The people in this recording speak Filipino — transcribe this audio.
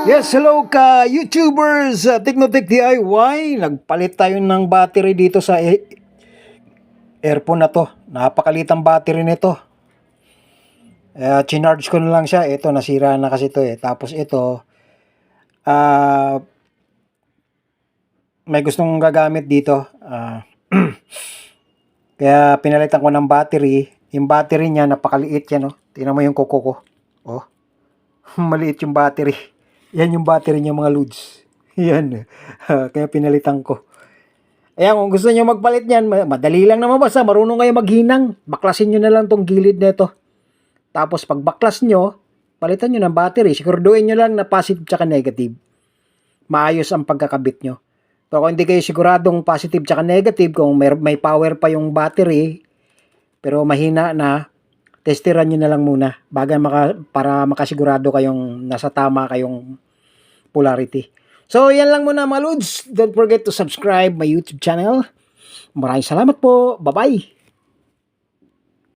Yes, hello ka YouTubers, Teknotech DIY. Nagpalit tayo ng battery dito sa earphone na to. Napakalitang battery nito. Chinarge ko na lang siya. Ito, nasira na kasi to eh. Tapos ito, may gustong gagamit dito. Kaya pinalitan ko ng battery. Yung battery niya, napakaliit yan. Oh. Tingnan mo yung kuko ko. Oh, maliit yung battery. Yan yung battery niya mga lods. Yan. Kaya pinalitan ko. Ayan, kung gusto niyo magpalit niyan, madali lang naman basta marunong kayo maghinang. Baklasin niyo na lang tong gilid nito. Tapos pag baklas niyo, palitan niyo ng battery. Siguraduhin niyo lang na positive tsaka negative. Maayos ang pagkakabit niyo. So kung hindi kayo siguradong positive tsaka negative, kung may power pa yung battery, pero mahina na, testeran niyo na lang muna para makasigurado kayong nasa tama kayong polarity. So, yan lang muna mga lods. Don't forget to subscribe my YouTube channel. Maraming salamat po. Bye-bye.